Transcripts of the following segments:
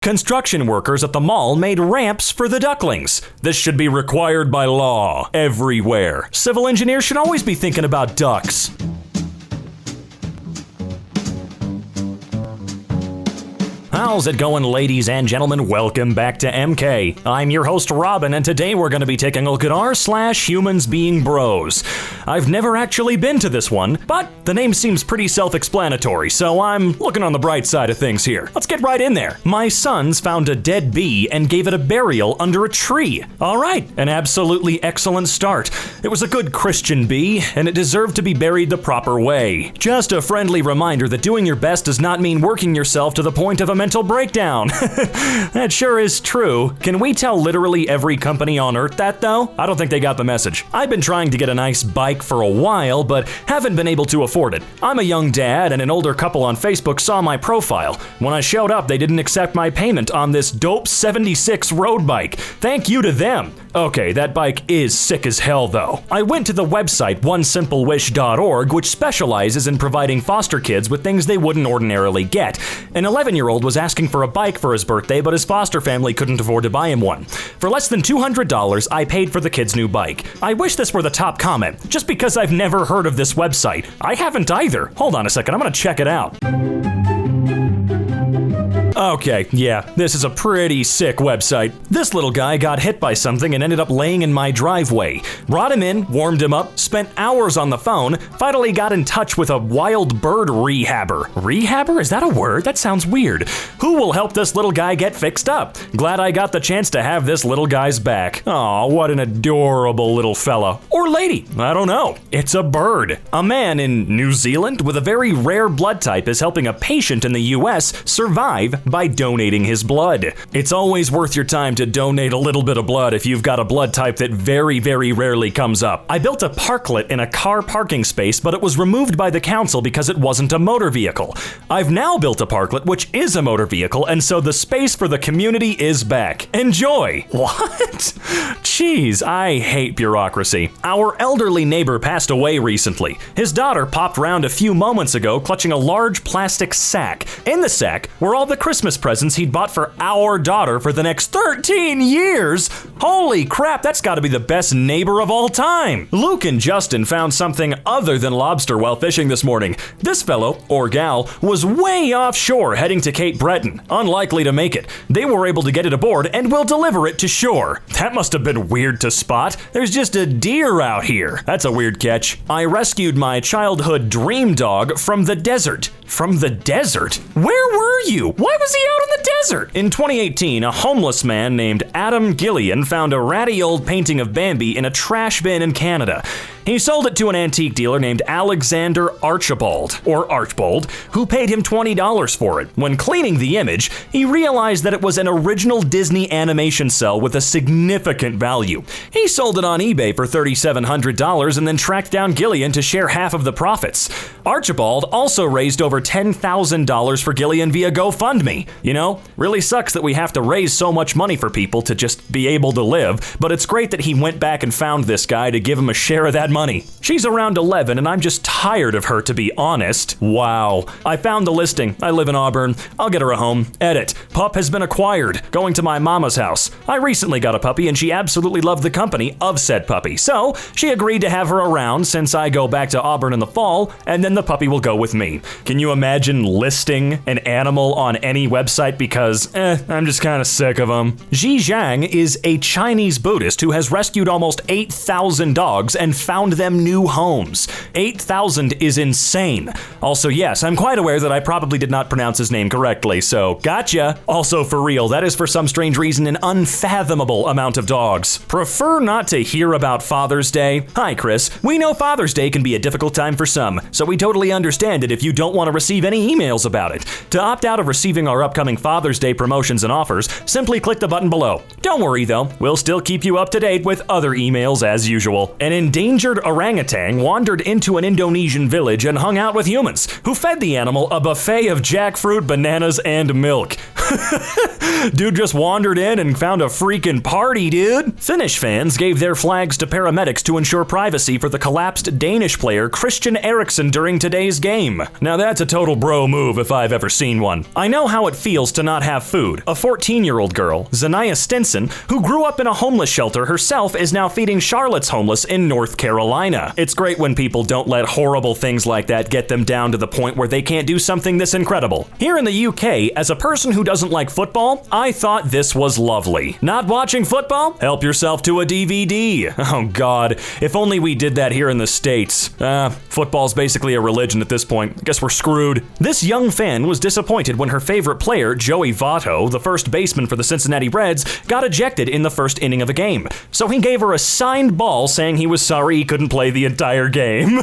Construction workers at the mall made ramps for the ducklings. This should be required by law everywhere. Civil engineers should always be thinking about ducks. How's it going, ladies and gentlemen? Welcome back to EmKay. I'm your host, Robin, and today we're going to be taking a look at r/Humansbeingbros. I've never actually been to this one, but the name seems pretty self-explanatory, so I'm looking on the bright side of things here. Let's get right in there. My sons found a dead bee and gave it a burial under a tree. All right, an absolutely excellent start. It was a good Christian bee, and it deserved to be buried the proper way. Just a friendly reminder that doing your best does not mean working yourself to the point of a mental breakdown. That sure is true. Can we tell literally every company on earth that though? I don't think they got the message. I've been trying to get a nice bike for a while, but haven't been able to afford it. I'm a young dad, and an older couple on Facebook saw my profile. When I showed up, they didn't accept my payment on this dope 76 road bike. Thank you to them. Okay, that bike is sick as hell though. I went to the website onesimplewish.org, which specializes in providing foster kids with things they wouldn't ordinarily get. An 11-year-old was asking for a bike for his birthday, but his foster family couldn't afford to buy him one. For less than $200, I paid for the kid's new bike. I wish this were the top comment, just because I've never heard of this website. I haven't either. Hold on a second, I'm gonna check it out. Okay, yeah, this is a pretty sick website. This little guy got hit by something and ended up laying in my driveway. Brought him in, warmed him up, spent hours on the phone, finally got in touch with a wild bird rehabber. Rehabber? Is that a word? That sounds weird. Who will help this little guy get fixed up? Glad I got the chance to have this little guy's back. Aw, what an adorable little fella. Or lady, I don't know. It's a bird. A man in New Zealand with a very rare blood type is helping a patient in the US survive by donating his blood. It's always worth your time to donate a little bit of blood if you've got a blood type that very, very rarely comes up. I built a parklet in a car parking space, but it was removed by the council because it wasn't a motor vehicle. I've now built a parklet which is a motor vehicle, and so the space for the community is back. Enjoy! What? Jeez, I hate bureaucracy. Our elderly neighbor passed away recently. His daughter popped round a few moments ago clutching a large plastic sack. In the sack were all the Christmas presents he'd bought for our daughter for the next 13 years. Holy crap, that's gotta be the best neighbor of all time. Luke and Justin found something other than lobster while fishing this morning. This fellow, or gal, was way offshore heading to Cape Breton. Unlikely to make it. They were able to get it aboard and will deliver it to shore. That must have been weird to spot. There's just a deer out here. That's a weird catch. I rescued my childhood dream dog from the desert. From the desert? Where were you? Why was he out in the desert? In 2018, a homeless man named Adam Gillian found a ratty old painting of Bambi in a trash bin in Canada. He sold it to an antique dealer named Alexander Archibald, who paid him $20 for it. When cleaning the image, he realized that it was an original Disney animation cell with a significant value. He sold it on eBay for $3,700 and then tracked down Gillian to share half of the profits. Archibald also raised over $10,000 for Gillian via GoFundMe. You know, really sucks that we have to raise so much money for people to just be able to live, but it's great that he went back and found this guy to give him a share of that money. She's around 11 and I'm just tired of her, to be honest. Wow. I found the listing. I live in Auburn. I'll get her a home. Edit. Pup has been acquired. Going to my mama's house. I recently got a puppy and she absolutely loved the company of said puppy. So she agreed to have her around since I go back to Auburn in the fall, and then the puppy will go with me. Can you imagine listing an animal on any website because, I'm just kind of sick of them. Ji Zhang is a Chinese Buddhist who has rescued almost 8,000 dogs and found them new homes. 8,000 is insane. Also, yes, I'm quite aware that I probably did not pronounce his name correctly, so gotcha. Also, for real, that is for some strange reason an unfathomable amount of dogs. Prefer not to hear about Father's Day? Hi, Chris. We know Father's Day can be a difficult time for some, so we totally understand it if you don't want to receive any emails about it. To opt out of receiving our upcoming Father's Day promotions and offers, simply click the button below. Don't worry though, we'll still keep you up to date with other emails as usual. An endangered orangutan wandered into an Indonesian village and hung out with humans, who fed the animal a buffet of jackfruit, bananas, and milk. Dude just wandered in and found a freaking party, dude. Finnish fans gave their flags to paramedics to ensure privacy for the collapsed Danish player Christian Eriksen during today's game. Now that's a total bro move if I've ever seen one. I know how it feels to not have food. A 14-year-old girl, Zanaya Stinson, who grew up in a homeless shelter herself, is now feeding Charlotte's homeless in North Carolina. It's great when people don't let horrible things like that get them down to the point where they can't do something this incredible. Here in the UK, as a person who doesn't like football, I thought this was lovely. Not watching football? Help yourself to a DVD. Oh God, if only we did that here in the States. Football's basically a religion at this point. Guess we're screwed. This young fan was disappointed when her favorite player, Joey Votto, the first baseman for the Cincinnati Reds, got ejected in the first inning of a game. So he gave her a signed ball saying he was sorry he couldn't play the entire game.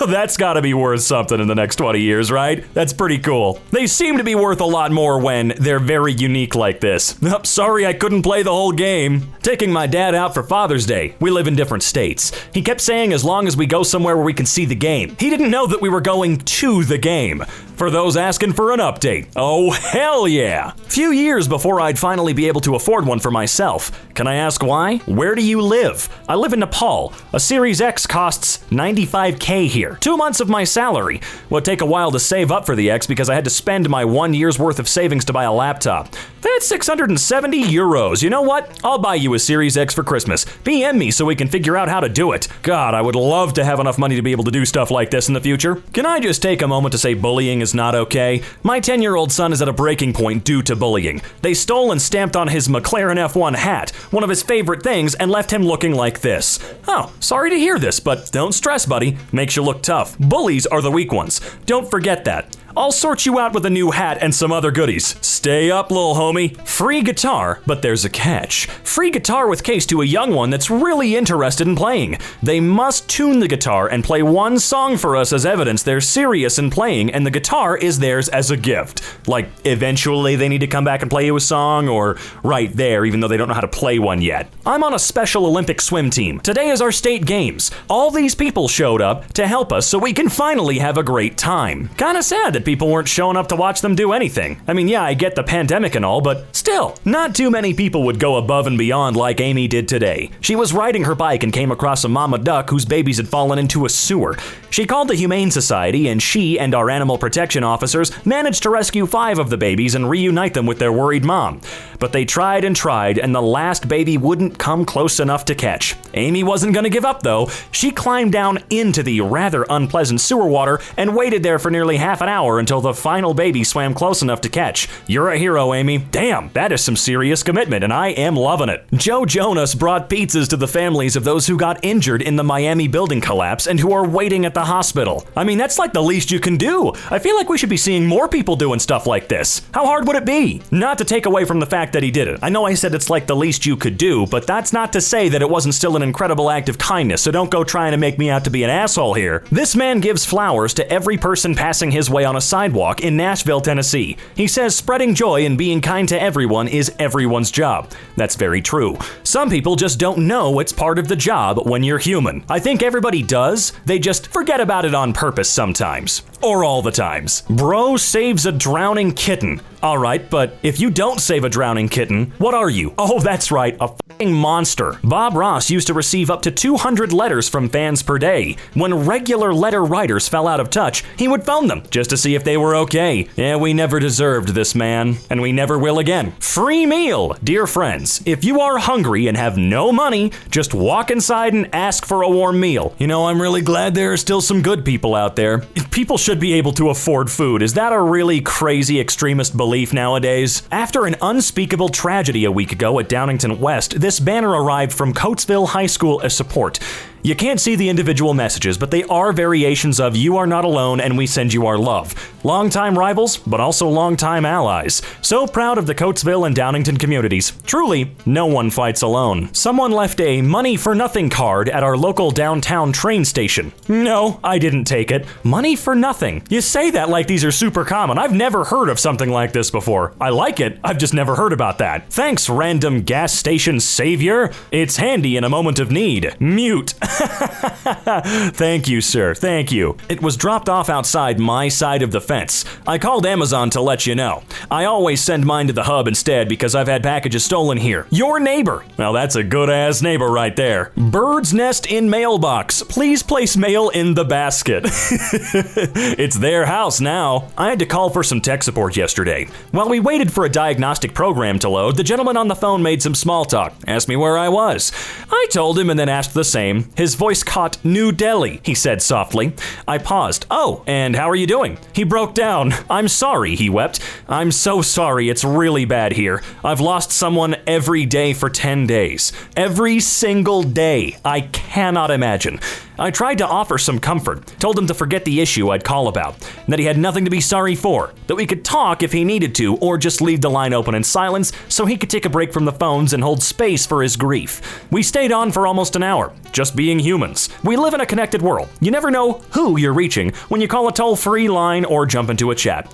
That's gotta be worth something in the next 20 years, right? That's pretty cool. They seem to be worth a lot more when they're very unique like this. Oh, sorry I couldn't play the whole game. Taking my dad out for Father's Day. We live in different states. He kept saying as long as we go somewhere where we can see the game. He didn't know that we were going to the game. For those asking for an update, oh hell yeah! Few years before I'd finally be able to afford one for myself. Can I ask why? Where do you live? I live in Nepal. A Series X costs $95K here. 2 months of my salary. Would take a while to save up for the X because I had to spend my 1 year's worth of savings to buy a laptop. That's 670 euros. You know what? I'll buy you a Series X for Christmas. PM me so we can figure out how to do it. God, I would love to have enough money to be able to do stuff like this in the future. Can I just take a moment to say bullying is not okay? My 10-year-old son is at a breaking point due to bullying. They stole and stamped on his McLaren F1 hat, one of his favorite things, and left him looking like this. Oh, sorry to hear this, but don't stress, buddy. Makes you look tough. Bullies are the weak ones. Don't forget that. I'll sort you out with a new hat and some other goodies. Stay up, lil' homie. Free guitar, but there's a catch. Free guitar with case to a young one that's really interested in playing. They must tune the guitar and play one song for us as evidence they're serious in playing, and the guitar is theirs as a gift. Like, eventually they need to come back and play you a song, or right there, even though they don't know how to play one yet. I'm on a Special Olympic swim team. Today is our state games. All these people showed up to help us so we can finally have a great time. Kinda sad that people weren't showing up to watch them do anything. I mean, yeah, I get the pandemic and all, but still, not too many people would go above and beyond like Amy did today. She was riding her bike and came across a mama duck whose babies had fallen into a sewer. She called the Humane Society, and she and our animal protection officers managed to rescue 5 of the babies and reunite them with their worried mom. But they tried and tried, and the last baby wouldn't come close enough to catch. Amy wasn't gonna give up though. She climbed down into the rather unpleasant sewer water and waited there for nearly half an hour until the final baby swam close enough to catch. You're a hero, Amy. Damn, that is some serious commitment, and I am loving it. Joe Jonas brought pizzas to the families of those who got injured in the Miami building collapse and who are waiting at the hospital. I mean, that's like the least you can do. I feel like we should be seeing more people doing stuff like this. How hard would it be? Not to take away from the fact that he did it. I know I said it's like the least you could do, but that's not to say that it wasn't still an incredible act of kindness, so don't go trying to make me out to be an asshole here. This man gives flowers to every person passing his way on a sidewalk in Nashville, Tennessee. He says spreading joy and being kind to everyone is everyone's job. That's very true. Some people just don't know it's part of the job when you're human. I think everybody does. They just forget about it on purpose sometimes. Or all the times. Bro saves a drowning kitten. Alright, but if you don't save a drowning kitten, what are you? Oh, that's right, a f***ing monster. Bob Ross used to receive up to 200 letters from fans per day. When regular letter writers fell out of touch, he would phone them just to see if they were okay. Yeah, we never deserved this man, and we never will again. Free meal! Dear friends, if you are hungry and have no money, just walk inside and ask for a warm meal. You know, I'm really glad there are still some good people out there. People should be able to afford food. Is that a really crazy extremist belief nowadays? After an unspeakable tragedy a week ago at Downingtown West, this banner arrived from Coatesville High School as support. You can't see the individual messages, but they are variations of "You are not alone and we send you our love." Longtime rivals, but also longtime allies. So proud of the Coatesville and Downingtown communities. Truly, no one fights alone. Someone left a money for nothing card at our local downtown train station. No, I didn't take it. Money for nothing. You say that like these are super common. I've never heard of something like this before. I like it, I've just never heard about that. Thanks, random gas station savior. It's handy in a moment of need. Mute. Thank you, sir. Thank you. It was dropped off outside my side of the fence. I called Amazon to let you know. I always send mine to the hub instead because I've had packages stolen here. Your neighbor. Well, that's a good-ass neighbor right there. Bird's nest in mailbox. Please place mail in the basket. It's their house now. I had to call for some tech support yesterday. While we waited for a diagnostic program to load, the gentleman on the phone made some small talk, asked me where I was. I told him and then asked the same. His voice caught New Delhi, he said softly. I paused. Oh, and how are you doing? He broke down. I'm sorry, he wept. I'm so sorry, it's really bad here. I've lost someone every day for 10 days. Every single day. I cannot imagine. I tried to offer some comfort, told him to forget the issue I'd call about, that he had nothing to be sorry for, that we could talk if he needed to, or just leave the line open in silence so he could take a break from the phones and hold space for his grief. We stayed on for almost an hour, just being humans. We live in a connected world. You never know who you're reaching when you call a toll-free line or jump into a chat.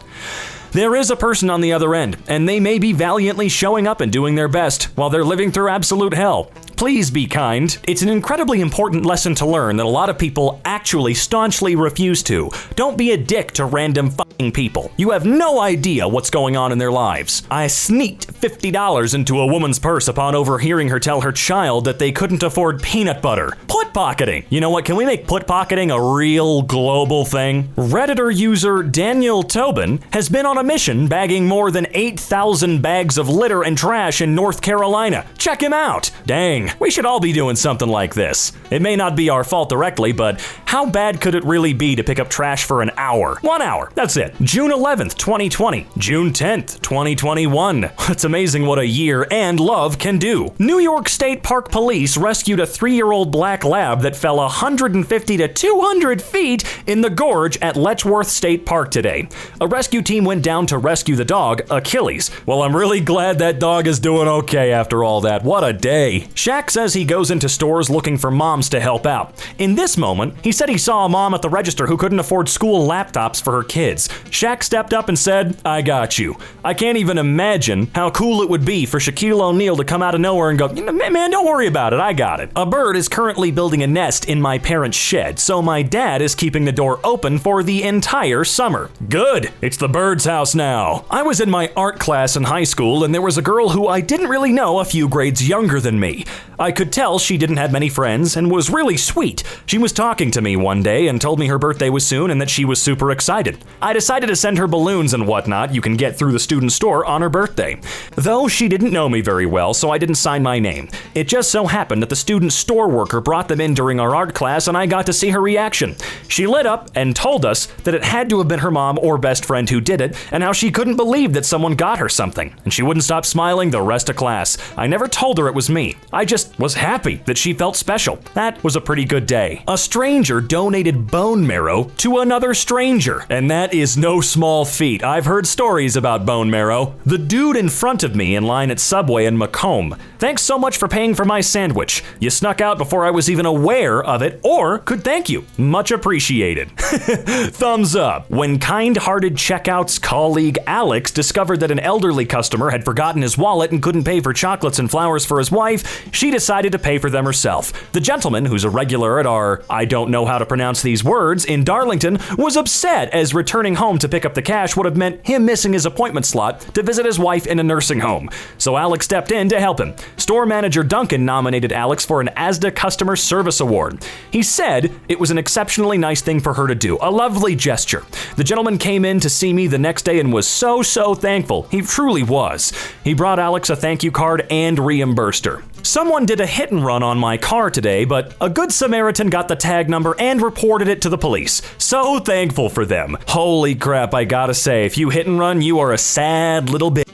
There is a person on the other end, and they may be valiantly showing up and doing their best while they're living through absolute hell. Please be kind. It's an incredibly important lesson to learn that a lot of people actually staunchly refuse to. Don't be a dick to random fucking people. You have no idea what's going on in their lives. I sneaked $50 into a woman's purse upon overhearing her tell her child that they couldn't afford peanut butter. Put-pocketing. You know what? Can we make put-pocketing a real global thing? Redditor user Daniel Tobin has been on a mission bagging more than 8,000 bags of litter and trash in North Carolina. Check him out. Dang. We should all be doing something like this. It may not be our fault directly, but how bad could it really be to pick up trash for an hour? 1 hour. That's it. June 11th, 2020. June 10th, 2021. It's amazing what a year and love can do. New York State Park Police rescued a 3-year-old black lab that fell 150 to 200 feet in the gorge at Letchworth State Park today. A rescue team went down to rescue the dog, Achilles. Well, I'm really glad that dog is doing okay after all that. What a day. Shaq says he goes into stores looking for moms to help out. In this moment, he said he saw a mom at the register who couldn't afford school laptops for her kids. Shaq stepped up and said, I got you. I can't even imagine how cool it would be for Shaquille O'Neal to come out of nowhere and go, man, don't worry about it, I got it. A bird is currently building a nest in my parents' shed, so my dad is keeping the door open for the entire summer. Good, it's the bird's house now. I was in my art class in high school and there was a girl who I didn't really know a few grades younger than me. I could tell she didn't have many friends and was really sweet. She was talking to me one day and told me her birthday was soon and that she was super excited. I decided to send her balloons and whatnot you can get through the student store on her birthday. Though she didn't know me very well, so I didn't sign my name. It just so happened that the student store worker brought them in during our art class and I got to see her reaction. She lit up and told us that it had to have been her mom or best friend who did it and how she couldn't believe that someone got her something. And she wouldn't stop smiling the rest of class. I never told her it was me. I just was happy that she felt special. That was a pretty good day. A stranger donated bone marrow to another stranger, and that is no small feat. I've heard stories about bone marrow. The dude in front of me in line at Subway in Macomb. Thanks so much for paying for my sandwich. You snuck out before I was even aware of it or could thank you. Much appreciated. Thumbs up. When kind-hearted checkout's colleague Alex discovered that an elderly customer had forgotten his wallet and couldn't pay for chocolates and flowers for his wife, she decided to pay for them herself. The gentleman, who's a regular at our I don't know how to pronounce these words in Darlington, was upset as returning home to pick up the cash would have meant him missing his appointment slot to visit his wife in a nursing home. So Alex stepped in to help him. Store manager Duncan nominated Alex for an ASDA Customer Service Award. He said it was an exceptionally nice thing for her to do, a lovely gesture. The gentleman came in to see me the next day and was so thankful. He truly was. He brought Alex a thank you card and reimbursed her. Someone did a hit and run on my car today, but a good Samaritan got the tag number and reported it to the police. So thankful for them. Holy crap, I gotta say, if you hit and run, you are a sad little bitch.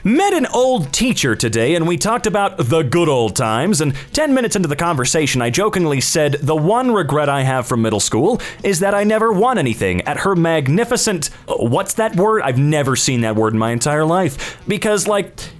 Met an old teacher today and we talked about the good old times, and 10 minutes into the conversation I jokingly said the one regret I have from middle school is that I never won anything at her magnificent, what's that word? I've never seen that word in my entire life. Because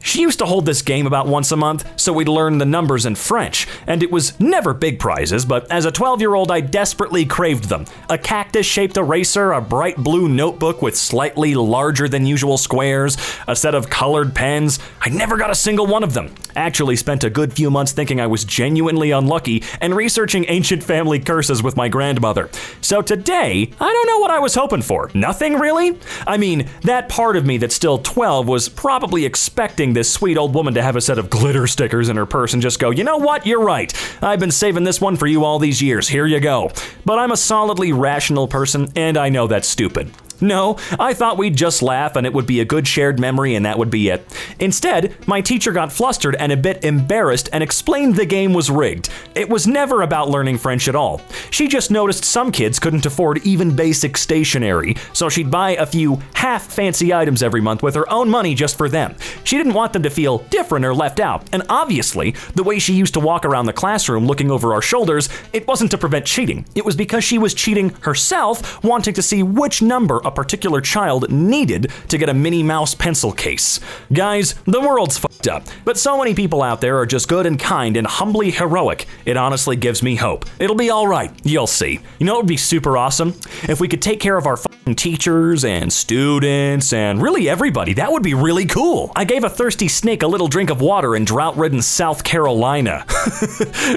She used to hold this game about once a month, so we'd learn the numbers in French, and it was never big prizes, but as a 12-year-old I desperately craved them. A cactus-shaped eraser, a bright blue notebook with slightly larger than usual squares, a set of colored pens. I never got a single one of them. Actually spent a good few months thinking I was genuinely unlucky and researching ancient family curses with my grandmother. So today, I don't know what I was hoping for. Nothing really? I mean, that part of me that's still 12 was probably expecting this sweet old woman to have a set of glitter stickers in her purse and just go, you know what, you're right. I've been saving this one for you all these years. Here you go. But I'm a solidly rational person, and I know that's stupid. No, I thought we'd just laugh and it would be a good shared memory and that would be it. Instead, my teacher got flustered and a bit embarrassed and explained the game was rigged. It was never about learning French at all. She just noticed some kids couldn't afford even basic stationery, so she'd buy a few half-fancy items every month with her own money just for them. She didn't want them to feel different or left out, and obviously, the way she used to walk around the classroom looking over our shoulders, it wasn't to prevent cheating. It was because she was cheating herself, wanting to see which number a particular child needed to get a Minnie Mouse pencil case. Guys, the world's fucked up, but so many people out there are just good and kind and humbly heroic. It honestly gives me hope. It'll be all right. You'll see. You know what would be super awesome? If we could take care of our fucking teachers and students and really everybody. That would be really cool. I gave a thirsty snake a little drink of water in drought-ridden South Carolina.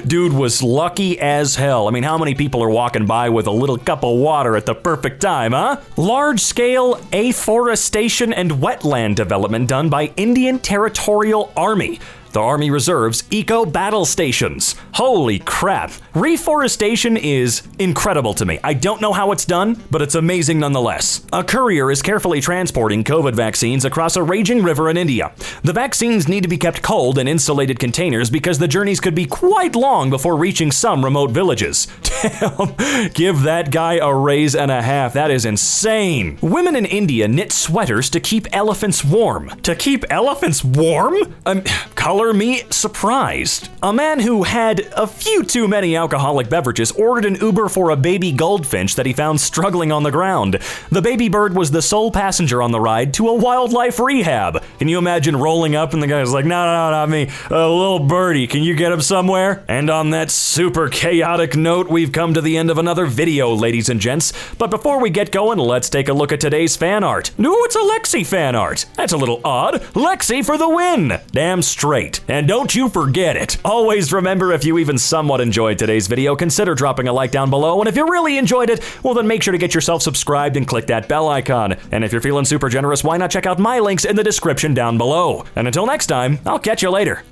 Dude was lucky as hell. I mean, how many people are walking by with a little cup of water at the perfect time, huh? Large-scale afforestation and wetland development done by Indian Territorial Army. The Army Reserve's Eco Battle Stations. Holy crap. Reforestation is incredible to me. I don't know how it's done, but it's amazing nonetheless. A courier is carefully transporting COVID vaccines across a raging river in India. The vaccines need to be kept cold in insulated containers because the journeys could be quite long before reaching some remote villages. Damn, give that guy a raise and a half. That is insane. Women in India knit sweaters to keep elephants warm. To keep elephants warm? Color me surprised. A man who had a few too many alcoholic beverages ordered an Uber for a baby goldfinch that he found struggling on the ground. The baby bird was the sole passenger on the ride to a wildlife rehab. Can you imagine rolling up and the guy's like, no, not me, a little birdie, can you get him somewhere? And on that super chaotic note, we've come to the end of another video, ladies and gents. But before we get going, let's take a look at today's fan art. No, it's a Lexi fan art. That's a little odd. Lexi for the win. Damn straight. And don't you forget it. Always remember, if you even somewhat enjoyed today's video, consider dropping a like down below. And if you really enjoyed it, well then make sure to get yourself subscribed and click that bell icon. And if you're feeling super generous, why not check out my links in the description down below. And until next time, I'll catch you later.